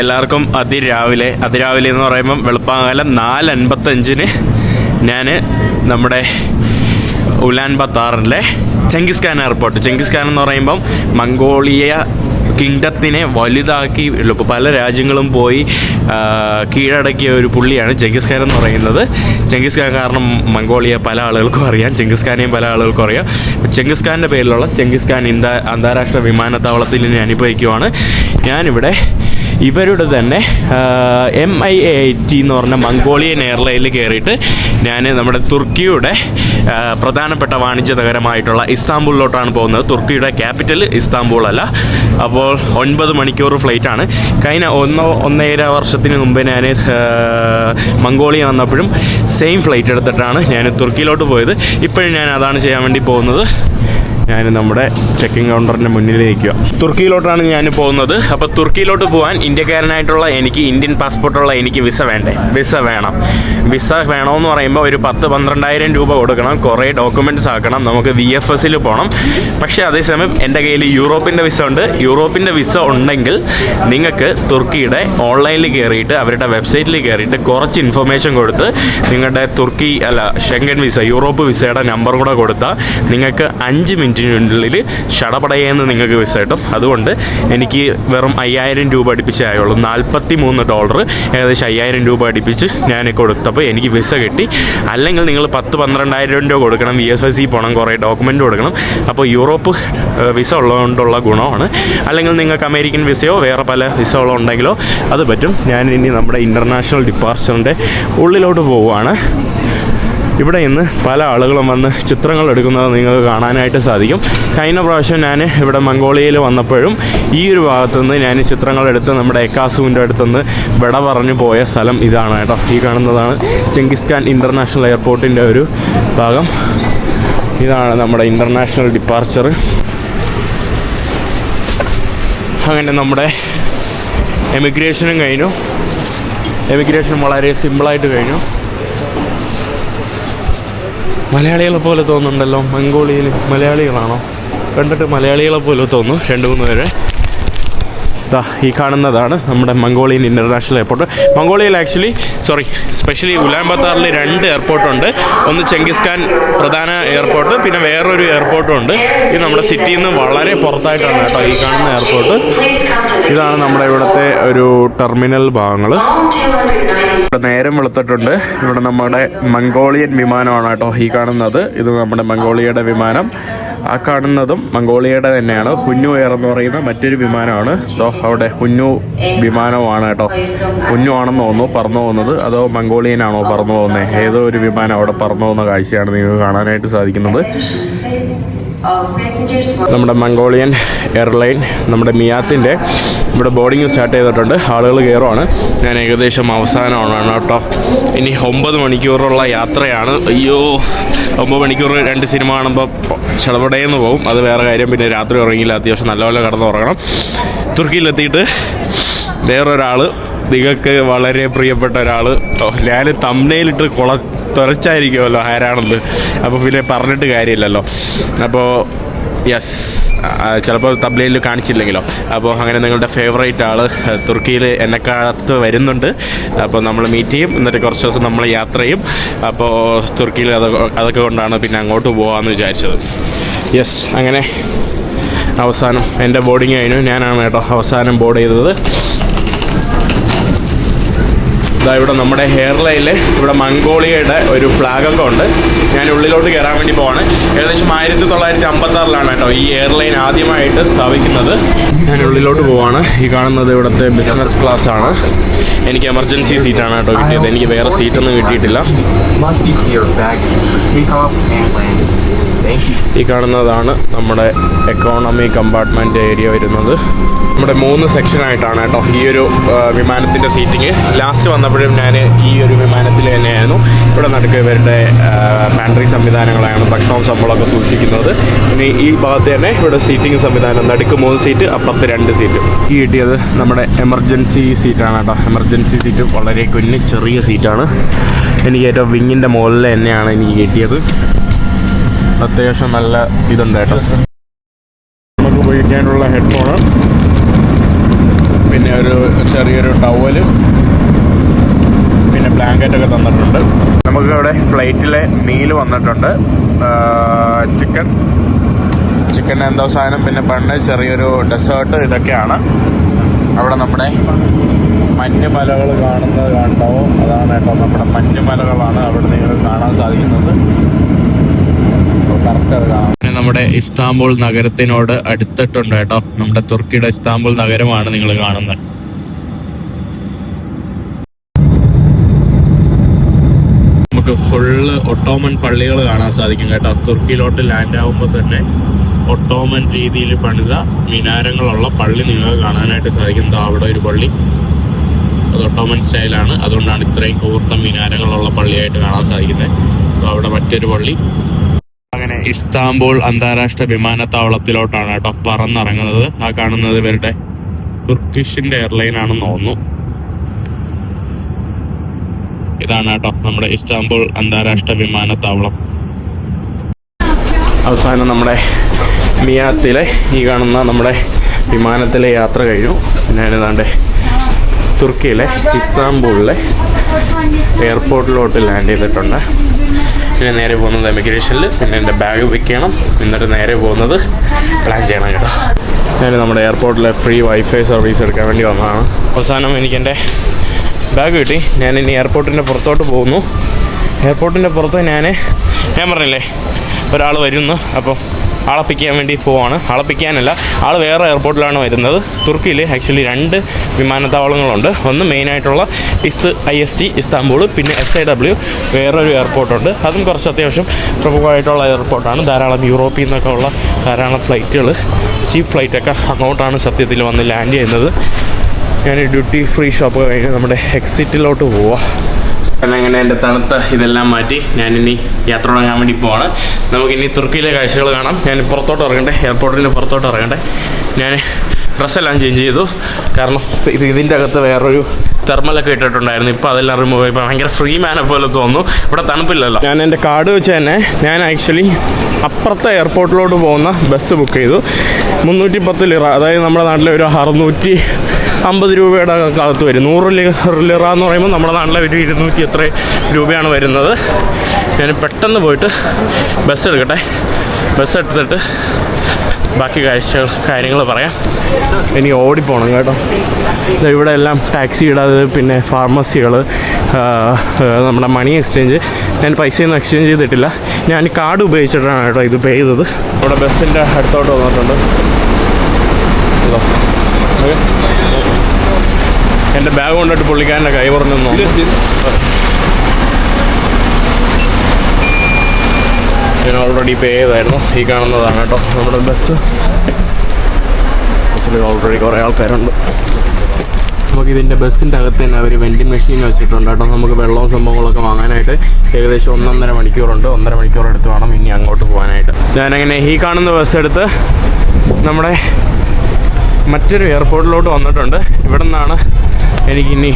എല്ലാവർക്കും അതിരാവിലെ എന്ന് പറയുമ്പം വെളുപ്പാങ്കാലം 4:55 ഞാൻ നമ്മുടെ ഉലാൻ ബത്താറിലെ Genghis Khan airport. Genghis Khan എന്ന് പറയുമ്പം മംഗോളിയ കിങ്ഡത്തിനെ വലുതാക്കി പല രാജ്യങ്ങളും പോയി കീഴടക്കിയ ഒരു പുള്ളിയാണ് ചെങ്കിസ് ഖാൻ എന്ന് പറയുന്നത്. ചെങ്കിസ് ഖാൻ കാരണം മംഗോളിയ പല ആളുകൾക്കും അറിയാം, ചെങ്കിസ് ഖാനെയും പല ആളുകൾക്കും അറിയാം. ചെങ്കിസ് ഖാൻ്റെ പേരിലുള്ള ചെങ്കിസ് ഖാൻ അന്താരാഷ്ട്ര വിമാനത്താവളത്തിൽ ഞാനിപ്പോൾ വയ്ക്കുവാണ്. ഞാനിവിടെ ഇവരുടെ തന്നെ MIAT എന്ന് പറഞ്ഞ മംഗോളിയൻ എയർലൈനിൽ കയറിയിട്ട് ഞാൻ നമ്മുടെ തുർക്കിയുടെ പ്രധാനപ്പെട്ട വാണിജ്യ നഗരമായിട്ടുള്ള ഇസ്താംബൂളിലോട്ടാണ് പോകുന്നത്. തുർക്കിയുടെ ക്യാപിറ്റൽ ഇസ്താംബൂൾ അല്ല. അപ്പോൾ 9 മണിക്കൂർ ഫ്ലൈറ്റാണ്. കഴിഞ്ഞ 1.5 വർഷത്തിന് മുമ്പ് ഞാൻ മംഗോളിയ വന്നപ്പോഴും സെയിം ഫ്ലൈറ്റ് എടുത്തിട്ടാണ് ഞാൻ തുർക്കിയിലോട്ട് പോയത്. ഇപ്പോഴും ഞാൻ അതാണ് ചെയ്യാൻ വേണ്ടി പോകുന്നത്. ഞാൻ നമ്മുടെ ചെക്കിംഗ് കൗണ്ടറിൻ്റെ മുന്നിൽ നിൽക്കുക. തുർക്കിയിലോട്ടാണ് ഞാൻ പോകുന്നത്. അപ്പോൾ തുർക്കിയിലോട്ട് പോകാൻ ഇന്ത്യക്കാരനായിട്ടുള്ള എനിക്ക്, ഇന്ത്യൻ പാസ്പോർട്ടുള്ള എനിക്ക് വിസ വേണം. വിസ വേണമെന്ന് പറയുമ്പോൾ ഒരു 10-12,000 രൂപ കൊടുക്കണം, കുറേ ഡോക്യുമെൻറ്റ്സ് ആക്കണം, നമുക്ക് VFSൽ പോകണം. പക്ഷേ അതേസമയം എൻ്റെ കയ്യിൽ യൂറോപ്പിൻ്റെ വിസ ഉണ്ട്. യൂറോപ്പിൻ്റെ വിസ ഉണ്ടെങ്കിൽ നിങ്ങൾക്ക് തുർക്കിയുടെ ഓൺലൈനിൽ കയറിയിട്ട് അവരുടെ വെബ്സൈറ്റിൽ കയറിയിട്ട് കുറച്ച് ഇൻഫർമേഷൻ കൊടുത്ത് നിങ്ങളുടെ ഷെങ്കൻ വിസ, യൂറോപ്പ് വിസയുടെ നമ്പർ കൂടെ കൊടുത്താൽ നിങ്ങൾക്ക് 5 മിനിറ്റിനുള്ളിൽ ഷടപടയെന്ന് നിങ്ങൾക്ക് വിസ കിട്ടും. അതുകൊണ്ട് എനിക്ക് വെറും 5,000 രൂപ അടുപ്പിച്ചേ ആയുള്ളൂ. $43, ഏകദേശം 5,000 രൂപ അടുപ്പിച്ച് ഞാൻ കൊടുത്തപ്പോൾ എനിക്ക് വിസ കിട്ടി. അല്ലെങ്കിൽ നിങ്ങൾ 10-12,000 രൂപ കൊടുക്കണം, VFS പോകണം, കുറേ ഡോക്യുമെൻറ്റ് കൊടുക്കണം. അപ്പോൾ യൂറോപ്പ് വിസ ഉള്ളതുകൊണ്ടുള്ള ഗുണമാണ്. അല്ലെങ്കിൽ നിങ്ങൾക്ക് അമേരിക്കൻ വിസയോ വേറെ പല വിസകളോ ഉണ്ടെങ്കിലോ അത് പറ്റും. ഞാൻ ഇനി നമ്മുടെ ഇൻ്റർനാഷണൽ ഡിപ്പാർച്ചറിൻ്റെ ഉള്ളിലോട്ട് പോവുകയാണ്. ഇവിടെ ഇന്ന് പല ആളുകളും വന്ന് ചിത്രങ്ങൾ എടുക്കുന്നത് നിങ്ങൾക്ക് കാണാനായിട്ട് സാധിക്കും. കഴിഞ്ഞ പ്രാവശ്യം ഞാൻ ഇവിടെ മംഗോളിയയിൽ വന്നപ്പോഴും ഈ ഒരു ഭാഗത്തുനിന്ന് ഞാൻ ചിത്രങ്ങളെടുത്ത് നമ്മുടെ എക്കാസുവിൻ്റെ അടുത്തുനിന്ന് വിട പറഞ്ഞു പോയ സ്ഥലം ഇതാണ് കേട്ടോ. ഈ കാണുന്നതാണ് ചെങ്കിസ് ഖാൻ ഇൻ്റർനാഷണൽ എയർപോർട്ടിൻ്റെ ഒരു ഭാഗം. ഇതാണ് നമ്മുടെ ഇൻ്റർനാഷണൽ ഡിപ്പാർച്ചർ. അങ്ങനെ നമ്മുടെ എമിഗ്രേഷനും കഴിഞ്ഞു. എമിഗ്രേഷൻ വളരെ സിമ്പിളായിട്ട് കഴിഞ്ഞു. മലയാളികളെ പോലെ തോന്നുന്നുണ്ടല്ലോ. മംഗോളിയയിൽ മലയാളികളാണോ? കണ്ടിട്ട് മലയാളികളെ പോലെ തോന്നുന്നു 2-3 പേരെ. ഈ കാണുന്നതാണ് നമ്മുടെ മംഗോളിയൻ ഇൻ്റർനാഷണൽ എയർപോർട്ട്. മംഗോളിയയിൽ സ്പെഷ്യലി ഉലാൻ ബത്താറിൽ 2 എയർപോർട്ടുണ്ട്. ഒന്ന് ചെങ്കിസ് ഖാൻ പ്രധാന എയർപോർട്ട്, പിന്നെ വേറൊരു എയർപോർട്ടും ഉണ്ട്. ഇത് നമ്മുടെ സിറ്റിയിൽ നിന്ന് വളരെ പുറത്തായിട്ടാണ് കേട്ടോ ഈ കാണുന്ന എയർപോർട്ട്. ഇതാണ് നമ്മുടെ ഇവിടുത്തെ ഒരു ടെർമിനൽ ഭാഗങ്ങൾ. ഇവിടെ നേരം വെളുത്തിട്ടുണ്ട്. ഇവിടെ നമ്മുടെ മംഗോളിയൻ വിമാനമാണ് കേട്ടോ ഈ കാണുന്നത്. ഇത് നമ്മുടെ മംഗോളിയയുടെ വിമാനം. ആ കാണുന്നതും മംഗോളിയയുടെ തന്നെയാണ്. ഹുന്നു എയർ എന്ന് പറയുന്ന മറ്റൊരു വിമാനമാണ്. അവിടെ ഹുന്നു വിമാനമാണ് കേട്ടോ. ഹുന്നു ആണെന്ന് തോന്നുന്നു പറന്നു പോകുന്നത്. അതോ മംഗോളിയനാണോ പറന്നു പോകുന്നത്? ഏതോ ഒരു വിമാനം അവിടെ പറന്നു പോകുന്ന കാഴ്ചയാണ് നിങ്ങൾക്ക് കാണാനായിട്ട് സാധിക്കുന്നത്. നമ്മുടെ മംഗോളിയൻ എയർലൈൻ നമ്മുടെ മിയാത്തിൻ്റെ ഇവിടെ ബോർഡിങ് സ്റ്റാർട്ട് ചെയ്തിട്ടുണ്ട്. ആളുകൾ കയറുവാണ്. ഞാൻ ഏകദേശം അവസാനമാണ് കേട്ടോ. ഇനി 9 മണിക്കൂറുള്ള യാത്രയാണ്. അയ്യോ, 9 മണിക്കൂർ 2 സിനിമ കാണുമ്പോൾ ചടപടയെന്ന് പോകും. അത് വേറെ കാര്യം. പിന്നെ രാത്രി ഉറങ്ങിയില്ല, അത്യാവശ്യം നല്ലപോലെ കിടന്ന് ഉറങ്ങണം. തുർക്കിയിലെത്തിയിട്ട് വേറൊരാൾ, നിങ്ങൾക്ക് വളരെ പ്രിയപ്പെട്ട ഒരാൾ, ഞാൻ തംബ്നെയിലിട്ട് തുറച്ചായിരിക്കുമല്ലോ ആരാണെന്ന്. അപ്പോൾ പിന്നെ പറഞ്ഞിട്ട് കാര്യമില്ലല്ലോ. അപ്പോൾ യെസ്, ചിലപ്പോൾ തബ്ലയിൽ കാണിച്ചില്ലെങ്കിലോ. അപ്പോൾ അങ്ങനെ നിങ്ങളുടെ ഫേവറേറ്റ് ആൾ തുർക്കിയിൽ എന്നെക്കാലത്ത് വരുന്നുണ്ട്. അപ്പോൾ നമ്മൾ മീറ്റ് ചെയ്യും. എന്നിട്ട് കുറച്ച് ദിവസം നമ്മൾ യാത്ര ചെയ്യും. അപ്പോൾ തുർക്കിയിൽ അതൊക്കെ കൊണ്ടാണ് പിന്നെ അങ്ങോട്ട് പോകാമെന്ന് വിചാരിച്ചത്. യെസ്, അങ്ങനെ അവസാനം എൻ്റെ ബോർഡിങ് കഴിഞ്ഞു. ഞാനാണ് കേട്ടോ അവസാനം ബോർഡ് ചെയ്തത്. ഇവിടെ നമ്മുടെ എയർലൈനിൽ ഇവിടെ മംഗോളിയയുടെ ഒരു ഫ്ലാഗൊക്കെ ഉണ്ട്. ഞാൻ ഉള്ളിലോട്ട് കയറാൻ വേണ്ടി പോവാണ്. ഏകദേശം 1956 കേട്ടോ ഈ എയർലൈൻ ആദ്യമായിട്ട് സ്ഥാപിക്കുന്നത്. ഞാൻ ഉള്ളിലോട്ട് പോവാണ്. ഈ കാണുന്നത് ഇവിടുത്തെ ബിസിനസ് ക്ലാസ് ആണ്. എനിക്ക് എമർജൻസി സീറ്റാണ് കേട്ടോ കിട്ടിയത്. എനിക്ക് വേറെ സീറ്റൊന്നും കിട്ടിയിട്ടില്ല. ഈ കാണുന്നതാണ് നമ്മുടെ എക്കോണമി കമ്പാർട്ട്മെൻറ്റ് ഏരിയ വരുന്നത്. നമ്മുടെ 3 സെക്ഷനായിട്ടാണ് കേട്ടോ ഈ ഒരു വിമാനത്തിൻ്റെ സീറ്റിങ്. ലാസ്റ്റ് വന്നപ്പോഴും ഞാൻ ഈ ഒരു വിമാനത്തിൽ തന്നെയായിരുന്നു. ഇവിടെ നടുക്ക് ഇവരുടെ പാൻട്രി സംവിധാനങ്ങളാണ്, ഭക്ഷണവും ശമ്പളമൊക്കെ സൂക്ഷിക്കുന്നത്. പിന്നെ ഈ ഭാഗത്ത് തന്നെ ഇവിടെ സീറ്റിംഗ് സംവിധാനം, നടുക്ക് 3 സീറ്റ്, അപ്പുറത്ത് 2 സീറ്റ്. ഈ കിട്ടിയത് നമ്മുടെ എമർജൻസി സീറ്റാണ് കേട്ടോ. എമർജൻസി സീറ്റ് വളരെ ചെറിയ സീറ്റാണ്. എനിക്ക് ഏറ്റവും വിങ്ങിൻ്റെ മുകളിൽ തന്നെയാണ് എനിക്ക് കിട്ടിയത്. അത്യാവശ്യം നല്ല ഇതുണ്ട് കേട്ടോ. നമുക്ക് ഉപയോഗിക്കാനുള്ള ഹെഡ്ഫോണ്, പിന്നെ ഒരു ചെറിയൊരു ടവല്, പിന്നെ ബ്ലാങ്കറ്റൊക്കെ തന്നിട്ടുണ്ട്. നമുക്ക് ഇവിടെ ഫ്ലൈറ്റിലെ മീൽ വന്നിട്ടുണ്ട്. ചിക്കൻ എന്തോ സാധനം, പിന്നെ ബണ്ണ്, ചെറിയൊരു ഡെസേർട്ട്, ഇതൊക്കെയാണ്. അവിടെ നമ്മുടെ മഞ്ഞുമലകൾ കാണുന്നത് കണ്ടാവോ, അതാണ് കേട്ടോ നമ്മുടെ മഞ്ഞുമലകളാണ് അവിടെ നിങ്ങൾക്ക് കാണാൻ സാധിക്കുന്നത്. കറക്റ്റ് അത് കാണാം. പിന്നെ നമ്മുടെ ഇസ്താംബുൾ നഗരത്തിനോട് അടുത്തിട്ടുണ്ട് കേട്ടോ. നമ്മുടെ തുർക്കിയുടെ ഇസ്താംബുൾ നഗരമാണ് നിങ്ങൾ കാണുന്നത്. നമുക്ക് ഫുള്ള് ഒട്ടോമൻ പള്ളികൾ കാണാൻ സാധിക്കും കേട്ടോ. തുർക്കിയിലോട്ട് ലാൻഡ് ആകുമ്പോൾ തന്നെ ഒട്ടോമൻ രീതിയിൽ പണിത മിനാരങ്ങളുള്ള പള്ളി നിങ്ങൾക്ക് കാണാനായിട്ട് സാധിക്കും. അവിടെ ഒരു പള്ളി, അത് ഒട്ടോമൻ സ്റ്റൈലാണ്, അതുകൊണ്ടാണ് ഇത്രയും കൂർത്ത മിനാരങ്ങളുള്ള പള്ളിയായിട്ട് കാണാൻ സാധിക്കുന്നത്. അവിടെ മറ്റൊരു പള്ളി. അങ്ങനെ ഇസ്താംബുൾ അന്താരാഷ്ട്ര വിമാനത്താവളത്തിലോട്ടാണ് കേട്ടോ പറന്നിറങ്ങുന്നത്. ആ കാണുന്നത് ഇവരുടെ തുർക്കിഷിന്റെ എയർലൈൻ ആണെന്ന് തോന്നുന്നു. ഇതാണ് കേട്ടോ നമ്മുടെ ഇസ്താംബുൾ അന്താരാഷ്ട്ര വിമാനത്താവളം. അവസാനം നമ്മുടെ മിയാത്തിലെ ഈ കാണുന്ന നമ്മുടെ വിമാനത്തിലെ യാത്ര കഴിഞ്ഞു. ഞാനിതാണ്ട് തുർക്കിയിലെ ഇസ്താംബൂളിലെ എയർപോർട്ടിലോട്ട് ലാൻഡ് ചെയ്തിട്ടുണ്ട്. പിന്നെ നേരെ പോകുന്നത് എമിഗ്രേഷനിൽ, പിന്നെ എൻ്റെ ബാഗ് പിക്ക് ചെയ്യണം, എന്നിട്ട് നേരെ പോകുന്നത് പ്ലാൻ ചെയ്യണം കേട്ടോ. ഞാൻ നമ്മുടെ എയർപോർട്ടിലെ ഫ്രീ വൈഫൈ സർവീസ് എടുക്കാൻ വേണ്ടി വന്നതാണ്. അവസാനം എനിക്കെൻ്റെ ബാഗ് കിട്ടി. ഞാനിനി എയർപോർട്ടിൻ്റെ പുറത്തോട്ട് പോകുന്നു. എയർപോർട്ടിൻ്റെ പുറത്ത് ഞാൻ പറഞ്ഞില്ലേ ഒരാൾ വരുന്നു, അപ്പോൾ ആളെ പിക്ക് ചെയ്യാൻ വേണ്ടി പോവാണ്. ആളെ പിക്ക് ചെയ്യാനല്ല, ആൾ വേറെ എയർപോർട്ടിലാണ് വരുന്നത്. തുർക്കിയിൽ ആക്ച്വലി 2 വിമാനത്താവളങ്ങളുണ്ട്. ഒന്ന് മെയിനായിട്ടുള്ള IST ഇസ്താംബൂൾ, പിന്നെ SIW വേറൊരു എയർപോർട്ടുണ്ട്. അതും കുറച്ച് അത്യാവശ്യം പ്രമുഖമായിട്ടുള്ള എയർപോർട്ടാണ്. ധാരാളം യൂറോപ്പിൽ നിന്നൊക്കെ ഉള്ള ധാരാളം ഫ്ലൈറ്റുകൾ, ചീപ്പ് ഫ്ലൈറ്റൊക്കെ അങ്ങോട്ടാണ് സത്യത്തിൽ വന്ന് ലാൻഡ് ചെയ്യുന്നത്. ഞാൻ ഡ്യൂട്ടി ഫ്രീ ഷോപ്പ് കഴിഞ്ഞ് നമ്മുടെ എക്സിറ്റിലോട്ട് പോവാം. അങ്ങനെ എൻ്റെ തണുത്ത ഇതെല്ലാം മാറ്റി ഞാനിനി യാത്ര തുടങ്ങാൻ വേണ്ടി പോവാണ്. നമുക്കിനി തുർക്കിയിലെ കാഴ്ചകൾ കാണാം. ഞാൻ പുറത്തോട്ട് ഇറങ്ങട്ടെ, എയർപോർട്ടിൻ്റെ പുറത്തോട്ട് ഇറങ്ങട്ടെ. ഞാൻ ഡ്രസ്സെല്ലാം ചേഞ്ച് ചെയ്തു, കാരണം ഇതിൻ്റെ അകത്ത് വേറൊരു തെർമലൊക്കെ ഇട്ടിട്ടുണ്ടായിരുന്നു. ഇപ്പോൾ അതെല്ലാം റിമൂവ് ആയി. ഇപ്പോൾ ഭയങ്കര ഫ്രീ മാനെ പോലെ തോന്നുന്നു. ഇവിടെ തണുപ്പില്ലല്ലോ. ഞാൻ എൻ്റെ കാർഡ് വെച്ച് തന്നെ ഞാൻ ആക്ച്വലി അപ്പുറത്തെ എയർപോർട്ടിലോട്ട് പോകുന്ന ബസ് ബുക്ക് ചെയ്തു. 310 ലിറ, അതായത് നമ്മുടെ നാട്ടിലെ ഒരു 650 രൂപയുടെ അകത്ത് വരും. 100 ലിറ എന്ന് പറയുമ്പോൾ നമ്മുടെ നാട്ടിലെ ഒരു 200 എത്ര രൂപയാണ് വരുന്നത്. ഞാൻ പെട്ടെന്ന് പോയിട്ട് ബസ് എടുക്കട്ടെ. ബസ് എടുത്തിട്ട് ബാക്കി കാര്യങ്ങൾ പറയാം. ഇനി ഓടിപ്പോണം കേട്ടോ. ഇവിടെ എല്ലാം ടാക്സി ഇടാതെ, പിന്നെ ഫാർമസികൾ, നമ്മുടെ മണി എക്സ്ചേഞ്ച്. ഞാൻ പൈസയൊന്നും എക്സ്ചേഞ്ച് ചെയ്തിട്ടില്ല. ഞാൻ കാർഡ് ഉപയോഗിച്ചിട്ടാണ് കേട്ടോ ഇത് പേ ചെയ്തത്. ഇവിടെ ബസ്സിൻ്റെ അടുത്തോട്ട് വന്നിട്ടുണ്ട്. എൻ്റെ ബാഗ് കൊണ്ടിട്ട് പുള്ളിക്കാരൻ്റെ കൈ പറഞ്ഞു ഞാൻ ഓൾറെഡി പേ ചെയ്തായിരുന്നു. ഈ കാണുന്നതാണ് കേട്ടോ നമ്മുടെ ബസ്. ബസ്സിൽ ഓൾറെഡി കുറേ ആൾക്കാരുണ്ട്. നമുക്കിതിൻ്റെ ബസ്സിൻ്റെ അകത്ത് തന്നെ അവർ വെൻഡിങ് മെഷീൻ വെച്ചിട്ടുണ്ട് കേട്ടോ. നമുക്ക് വെള്ളവും സംഭവങ്ങളൊക്കെ വാങ്ങാനായിട്ട് ഏകദേശം 1.5 മണിക്കൂറുണ്ട്. 1.5 മണിക്കൂർ എടുത്ത് വേണം ഇനി അങ്ങോട്ട് പോകാനായിട്ട്. ഞാനങ്ങനെ ഈ കാണുന്ന ബസ് എടുത്ത് നമ്മുടെ മറ്റൊരു എയർപോർട്ടിലോട്ട് വന്നിട്ടുണ്ട്. ഇവിടെ നിന്നാണ് എനിക്കിനി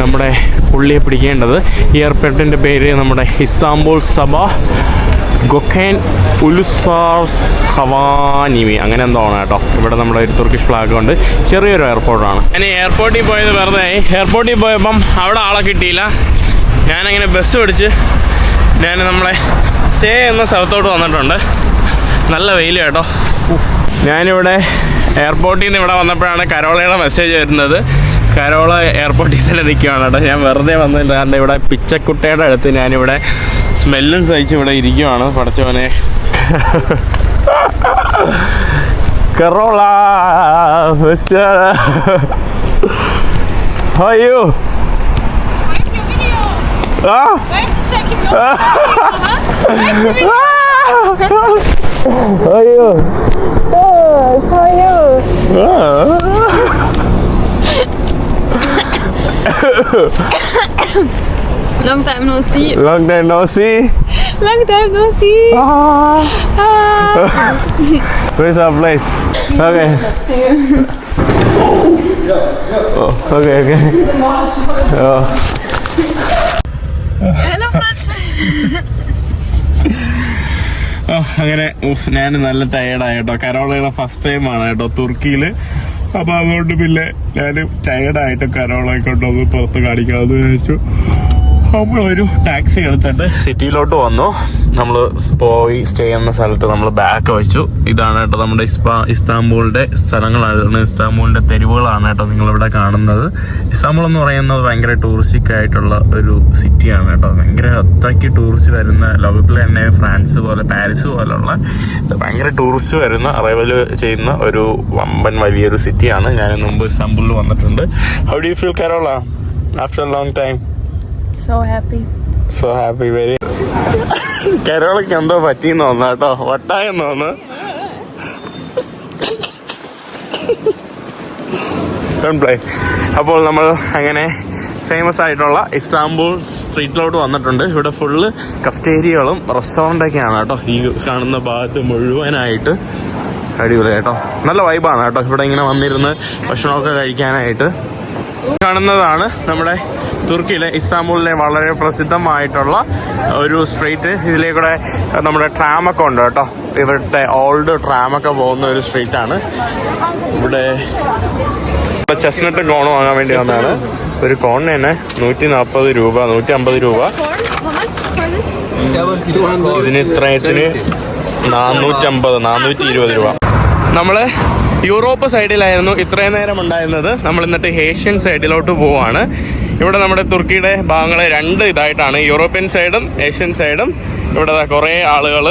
നമ്മുടെ പുള്ളിയെ പിടിക്കേണ്ടത്. ഈ എയർപോർട്ടിൻ്റെ പേര് നമ്മുടെ ഇസ്താംബുൾ സബാ ഗൊഖേൻ ഉലുസാർ ഹവാനിമി അങ്ങനെ എന്തോ ആണ് കേട്ടോ. ഇവിടെ നമ്മുടെ ഒരു തുർക്കിഷ് ഫ്ലാഗ് കൊണ്ട് ചെറിയൊരു എയർപോർട്ടാണ്. ഞാൻ എയർപോർട്ടിൽ പോയത് വെറുതെ. എയർപോർട്ടിൽ പോയപ്പം അവിടെ ആളെ കിട്ടിയില്ല. ഞാനങ്ങനെ ബസ് പിടിച്ച് ഞാൻ നമ്മളെ സ്റ്റേ എന്ന സ്ഥലത്തോട്ട് വന്നിട്ടുണ്ട്. നല്ല വെയിൽ കേട്ടോ. ഞാനിവിടെ എയർപോർട്ടിൽ നിന്ന് ഇവിടെ വന്നപ്പോഴാണ് കരോളയുടെ മെസ്സേജ് വരുന്നത്. കരോള എയർപോർട്ടിൽ തന്നെ നിൽക്കുകയാണ് കേട്ടോ. ഞാൻ വെറുതെ വന്നില്ല, കാരണം ഇവിടെ പിച്ചക്കുട്ടയുടെ അടുത്ത് ഞാനിവിടെ സ്മെല്ലും സഹിച്ച് ഇവിടെ ഇരിക്കുവാണ്. പഠിച്ചവനെ കരോള അയ്യോ അയ്യോ Long time no see. Long time no see. Long time no see. Where's our place? Okay. Oh, okay, okay. Oh. Hello, Franz. അങ്ങനെ ഞാൻ നല്ല ടയേർഡായി കേട്ടോ. കരോളയുടെ ഫസ്റ്റ് ടൈം ആണ് കേട്ടോ തുർക്കിയില്. അപ്പൊ അതുകൊണ്ട് പിന്നെ ഞാൻ ടയേർഡായിട്ട് കരോളയെ കൊണ്ടൊന്ന് പുറത്ത് കാണിക്കാമെന്ന് വിചാരിച്ചു. നമ്മളൊരു ടാക്സി എടുത്തിട്ട് സിറ്റിയിലോട്ട് വന്നു. നമ്മൾ പോയി സ്റ്റേ ചെയ്യുന്ന സ്ഥലത്ത് നമ്മൾ ബാഗ് വെച്ചു. ഇതാണ് കേട്ടോ നമ്മുടെ ഇസ്താംബൂളിന്റെ സ്ഥലങ്ങളാണ്, ഇസ്താംബൂളിന്റെ തെരുവുകളാണ് കേട്ടോ നിങ്ങളിവിടെ കാണുന്നത്. ഇസ്താംബൂൾ എന്ന് പറയുന്നത് ഭയങ്കര ടൂറിസ്റ്റിക് ആയിട്ടുള്ള ഒരു സിറ്റിയാണ് കേട്ടോ. ഭയങ്കര അത്രയ്ക്ക് ടൂറിസ്റ്റ് വരുന്ന, ലോകത്തിലെ തന്നെ ഫ്രാൻസ് പോലെ പാരീസ് പോലുള്ള ഭയങ്കര ടൂറിസ്റ്റ് വരുന്ന അറൈവൽ ചെയ്യുന്ന ഒരു വമ്പൻ വലിയൊരു സിറ്റിയാണ്. ഞാൻ മുമ്പ് ഇസ്താംബൂളിൽ വന്നിട്ടുണ്ട്. How do you feel Carola after a long time? So happy. So happy very. കരോളയ്ക്ക് എന്തോ പറ്റിയെന്ന് തോന്നുന്നു കേട്ടോ, വട്ടായെന്ന് തോന്നുന്നു. അപ്പോൾ നമ്മൾ അങ്ങനെ ഫേമസ് ആയിട്ടുള്ള ഇസ്താംബൂൾ സ്ട്രീറ്റിലോട്ട് വന്നിട്ടുണ്ട്. ഇവിടെ ഫുള്ള് കഫ്റ്റേരിയകളും റെസ്റ്റോറൻ്റൊക്കെയാണ് കേട്ടോ. ഈ കാണുന്ന ഭാഗത്ത് മുഴുവനായിട്ട് അടിപൊളി കേട്ടോ. നല്ല വൈബാണ് കേട്ടോ ഇവിടെ ഇങ്ങനെ വന്നിരുന്ന് ഭക്ഷണമൊക്കെ കഴിക്കാനായിട്ട്. കാണുന്നതാണ് നമ്മുടെ തുർക്കിയിലെ ഇസ്താംബൂളിലെ വളരെ പ്രസിദ്ധമായിട്ടുള്ള ഒരു സ്ട്രീറ്റ്. ഇതിലേക്കൂടെ നമ്മുടെ ട്രാമൊക്കെ ഉണ്ട് കേട്ടോ. ഇവിടുത്തെ ഓൾഡ് ട്രാമൊക്കെ പോകുന്ന ഒരു സ്ട്രീറ്റാണ്. ഇവിടെ ചെസ്നട്ട് കോൺ വാങ്ങാൻ വേണ്ടി വന്നതാണ്. ഒരു കോണിന് തന്നെ 140 രൂപ, 150 രൂപ. ഇതിന് ഇത്രയത്തിന് 450, 420 രൂപ. നമ്മൾ യൂറോപ്പ് സൈഡിലായിരുന്നു ഇത്രയും നേരം ഉണ്ടായിരുന്നത്. നമ്മൾ എന്നിട്ട് ഏഷ്യൻ സൈഡിലോട്ട് പോവാണ്. ഇവിടെ നമ്മുടെ തുർക്കിയുടെ ഭാഗങ്ങൾ രണ്ട് ഇതായിട്ടാണ്, യൂറോപ്യൻ സൈഡും ഏഷ്യൻ സൈഡും. ഇവിടെ കുറേ ആളുകൾ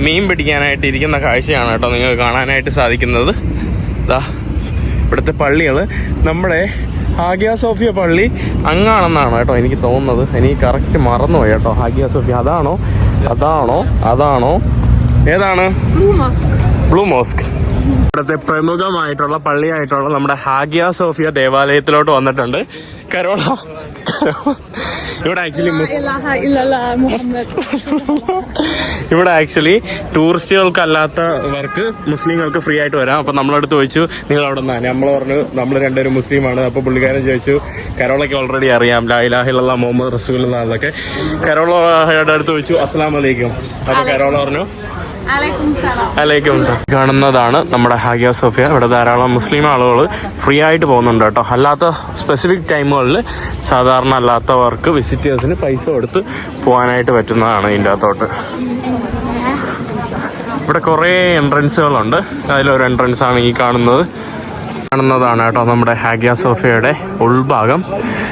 മീൻ പിടിക്കാനായിട്ട് ഇരിക്കുന്ന കാഴ്ചയാണ് കേട്ടോ നിങ്ങൾക്ക് കാണാനായിട്ട് സാധിക്കുന്നത്. ഇതാ ഇവിടുത്തെ പള്ളികൾ, നമ്മുടെ ഹാഗിയ സോഫിയ പള്ളി അങ്ങാണെന്നാണ് കേട്ടോ എനിക്ക് തോന്നുന്നത്. എനിക്ക് കറക്റ്റ് മറന്നുപോയി കേട്ടോ. ഹാഗിയ സോഫിയ അതാണോ ഏതാണ്? Blue mosque. ഇവിടുത്തെ പ്രമുഖമായിട്ടുള്ള പള്ളിയായിട്ടുള്ള നമ്മുടെ ഹാഗിയ സോഫിയ ദേവാലയത്തിലോട്ട് വന്നിട്ടുണ്ട്. കരോള ഇവിടെ ആക്ച്വലി ടൂറിസ്റ്റുകൾക്കല്ലാത്തവർക്ക് മുസ്ലിങ്ങൾക്ക് ഫ്രീ ആയിട്ട് വരാം. അപ്പം നമ്മളടുത്ത് ചോദിച്ചു നിങ്ങൾ അവിടെ നിന്നാണ്. നമ്മൾ പറഞ്ഞു നമ്മൾ രണ്ടുപേരും മുസ്ലിമാണ്. അപ്പോൾ പുള്ളിക്കാരൻ ചോദിച്ചു കരോളയ്ക്ക് ഓൾറെഡി അറിയാം ലാ ഇലാഹ ഇല്ലല്ലാഹ് മുഹമ്മദ് റസൂലുള്ളാഹ് എന്നൊക്കെ. കരോളയുടെ അടുത്ത് ചോദിച്ചു അസ്സലാമു അലൈക്കും. അപ്പോൾ കരോള പറഞ്ഞു അലൈക്കും. കാണുന്നതാണ് നമ്മുടെ ഹാഗിയ സോഫിയ. ഇവിടെ ധാരാളം മുസ്ലിം ആളുകൾ ഫ്രീ ആയിട്ട് പോകുന്നുണ്ട് കേട്ടോ. അല്ലാത്ത സ്പെസിഫിക് ടൈമുകളിൽ സാധാരണ അല്ലാത്തവർക്ക് വിസിറ്റേഴ്സിന് പൈസ കൊടുത്ത് പോകാനായിട്ട് പറ്റുന്നതാണ് ഇതിൻ്റെ അകത്തോട്ട്. ഇവിടെ കുറേ എൻട്രൻസുകളുണ്ട്. അതിലൊരു എൻട്രൻസാണ് ഈ കാണുന്നതാണ് കേട്ടോ നമ്മുടെ ഹാഗിയ സോഫിയയുടെ ഉൾഭാഗം.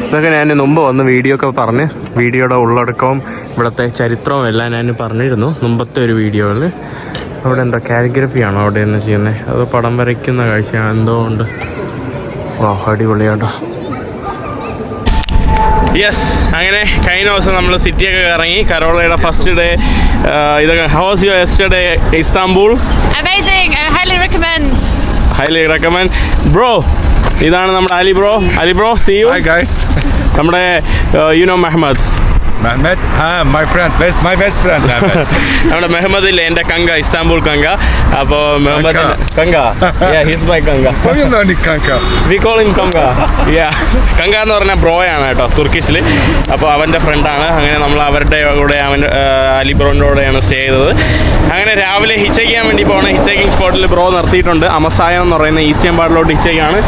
ഇതൊക്കെ ഞാൻ മുമ്പ് വന്ന് വീഡിയോ ഒക്കെ പറഞ്ഞ് വീഡിയോയുടെ ഉള്ളടക്കവും ഇവിടുത്തെ ചരിത്രവും എല്ലാം ഞാൻ പറഞ്ഞിരുന്നു മുമ്പത്തെ ഒരു വീഡിയോയിൽ. അവിടെ എന്താ കാലിഗ്രഫിയാണോ അവിടെ എന്ന് ചെയ്യുന്നത്? അത് പടം വരയ്ക്കുന്ന കാഴ്ചയാണ് എന്തോ ഉണ്ട്. ഓ അടിപൊളിയാട്ടോ. യെസ്, അങ്ങനെ കഴിഞ്ഞ ദിവസം നമ്മൾ സിറ്റിയൊക്കെ ഇറങ്ങി. കരോളയുടെ ഫസ്റ്റ് ഡേ ഇതൊക്കെ. How was your yesterday Istanbul? Amazing. I highly recommend. Bro, ഇതാണ് നമ്മുടെ Ali bro. See you. Hi guys. നമ്മുടെ Mehmet. My friend, my best friend Mehmet. നമ്മുടെ മെഹമ്മദ് ഇല്ലേ, എൻ്റെ കങ്ക, ഇസ്താംബൂൾ കങ്ക. അപ്പോൾ മെഹമ്മദ് കങ്ക, ഹിസ് മൈ കങ്ക. How you know Nick Kanka? We call in കങ്ക. കങ്ക എന്ന് പറഞ്ഞാൽ ബ്രോയാണ് കേട്ടോ തുർക്കിഷിൽ. അപ്പോൾ അവൻ്റെ ഫ്രണ്ടാണ്. അങ്ങനെ നമ്മൾ അവരുടെ കൂടെ അലി ബ്രോൻ്റെ കൂടെയാണ് സ്റ്റേ ചെയ്തത്. അങ്ങനെ രാവിലെ ഹിച്ചയ്ക്ക് ചെയ്യാൻ വേണ്ടി പോകണം. ഹിച്ചൈക്കിംഗ് സ്പോട്ടിൽ ബ്രോ നിർത്തിയിട്ടുണ്ട്. അമസായം എന്ന് പറയുന്ന eastern പാർട്ടിലോട്ട് ഹിച്ചയ്ക്കാണ്.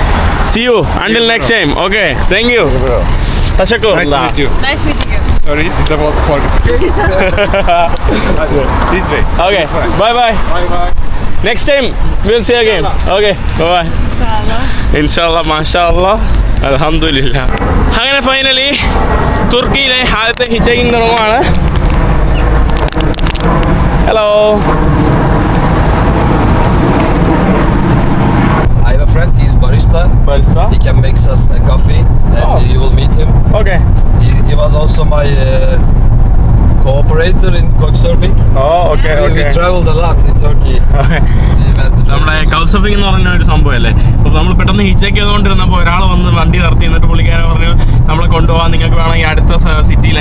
See you until next time. Okay, thank you. Tashakkur. Nice to meet you. Nice meeting you. Sorry, it's about to fall. This way. Okay, bye. Next time we'll see again. Okay, bye. Inshallah, mashallah, alhamdulillah. അങ്ങനെ finally തുർക്കിയിലെ ആദ്യത്തെ ഹിച്ചൈക്കിംഗ് തുടങ്ങുകയാണ്. Hello. I have a friend, he's barista. He can make us a coffee and you will meet him. Okay. He was also my co-operator in Couchsurfing. Okay. We traveled a lot in Turkey. നമ്മുടെ കൗസഫിംഗ് എന്ന് പറഞ്ഞ ഒരു സംഭവമല്ലേ. അപ്പോൾ നമ്മൾ പെട്ടെന്ന് ഹിച്ചേക്ക് ചെയ്തുകൊണ്ടിരുന്നപ്പോൾ ഒരാൾ വന്ന് വണ്ടി നിർത്തി. എന്നിട്ട് പുള്ളിക്കാരൻ പറഞ്ഞു നമ്മളെ കൊണ്ടുപോകാൻ, നിങ്ങൾക്ക് വേണമെങ്കിൽ അടുത്ത സിറ്റിയിൽ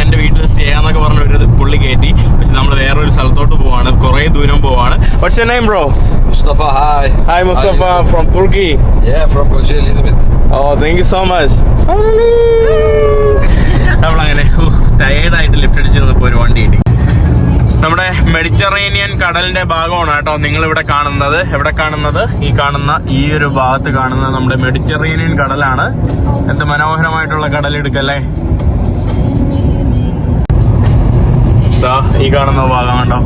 എൻ്റെ വീട്ടിൽ സ്റ്റേ ചെയ്യാന്നൊക്കെ പറഞ്ഞ ഒരു പുള്ളി കയറ്റി. പക്ഷെ നമ്മൾ വേറൊരു സ്ഥലത്തോട്ട് പോവാണ്, കുറേ ദൂരം പോവാണ്. What's your name, bro? Mustafa, hi. Hi, Mustafa, from Turkey. Yeah, from Kocaeli, Elizabeth. Oh, thank you so much. നമ്മളങ്ങനെ ടയേർഡായിട്ട് ലിഫ്റ്റ് അടിച്ച് നിന്നപ്പോൾ ഒരു വണ്ടി കിട്ടി. നമ്മുടെ മെഡിറ്ററേനിയൻ കടലിന്റെ ഭാഗമാണ് കേട്ടോ നിങ്ങൾ ഇവിടെ കാണുന്നത്. എവിടെ കാണുന്നത്? ഈ കാണുന്ന ഈ ഒരു ഭാഗത്ത് കാണുന്നത് നമ്മുടെ മെഡിറ്ററേനിയൻ കടലാണ്. എന്ത് മനോഹരമായിട്ടുള്ള കടലിടുക്കല്ലേ. ഈ കാണുന്ന ഭാഗം കണ്ടോ.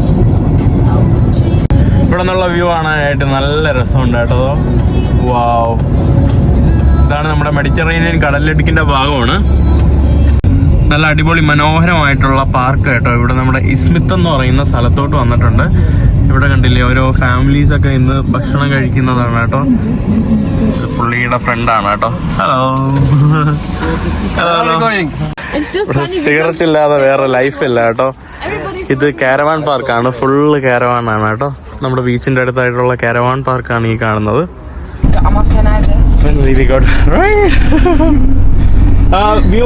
ഇവിടെ നിന്നുള്ള വ്യൂ കാണാനായിട്ട് നല്ല രസമുണ്ട് കേട്ടോ. വാവ്, ഇതാണ് നമ്മുടെ മെഡിറ്ററേനിയൻ കടലിടുക്കിന്റെ ഭാഗമാണ്. നല്ല അടിപൊളി മനോഹരമായിട്ടുള്ള പാർക്ക് കേട്ടോ. ഇവിടെ നമ്മുടെ ഇസ്മിത്ത് എന്ന് പറയുന്ന സ്ഥലത്തോട്ട് വന്നിട്ടുണ്ട്. ഇവിടെ കണ്ടില്ലേ ഓരോ ഫാമിലീസ് ഒക്കെ ഇന്ന് ഭക്ഷണം കഴിക്കുന്നതാണ് കേട്ടോ. പുള്ളിയുടെ ഫ്രണ്ടാണ് കേട്ടോ. Hello hello. സിഗരറ്റ് ഇല്ലാതെ വേറെ ലൈഫ് ഇല്ല കേട്ടോ. ഇത് കാരവാൻ പാർക്കാണ്, ഫുള്ള് കാരവാൻ ആണ് കേട്ടോ. നമ്മുടെ ബീച്ചിന്റെ അടുത്തായിട്ടുള്ള കാരവാൻ പാർക്കാണ് ഈ കാണുന്നത്.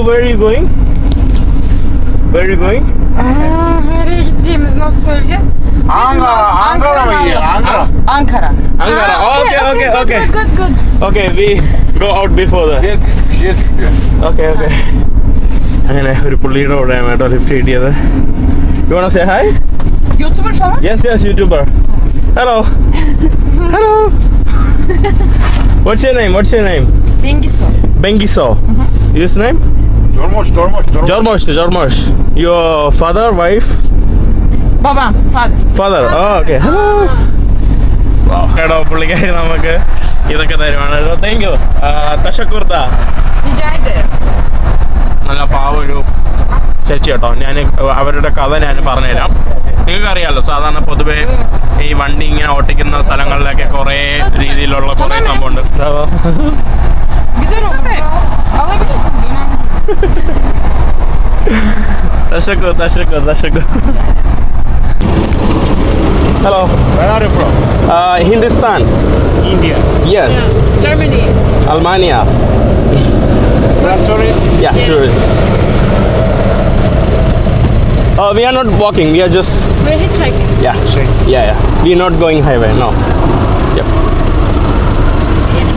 Where are you going? Where are you going? Nereye gittiğimizi nasıl söyleyeceğiz? Ankara mı gidiyor? Ankara. Ankara. Okay. Good. Okay, we go out before that. Shit. Okay. അങ്ങനെ ഒരു പുള്ളിയുടെ കൂടെയാണ് കേട്ടോ ലിഫ്റ്റ് കിട്ടിയത്. You wanna say hi? YouTuber falan? Yes, YouTuber. Hello. What's your name? Bengiso. Your name? Jormosh. Your father, wife? Babam, Father. Oh, okay. Hello. Wow. കേട്ടോ പുള്ളിക്കാരി നമുക്ക് ഇതൊക്കെ തരുവാണ്. Thank you. തശക്കുർത്ത. Rica ederim. നല്ല പാവൊരു ചേച്ചി കേട്ടോ. ഞാൻ അവരുടെ കഥ ഞാൻ പറഞ്ഞുതരാം. നിങ്ങൾക്ക് അറിയാമല്ലോ, സാധാരണ പൊതുവെ ഈ വണ്ടി ഇങ്ങനെ ഓട്ടിക്കുന്ന സ്ഥലങ്ങളിലൊക്കെ കുറേ രീതിയിലുള്ള കുറേ സംഭവമുണ്ട്. Güzel olur. Alabilirsin. തശക്കു. Hello. Where are you from? Hindustan. India. Yes. Germany. Albania. You are tourist? Yeah, tourist. We are not walking. We are just. We're hitchhiking. Yeah. We are not going highway. No. Yep.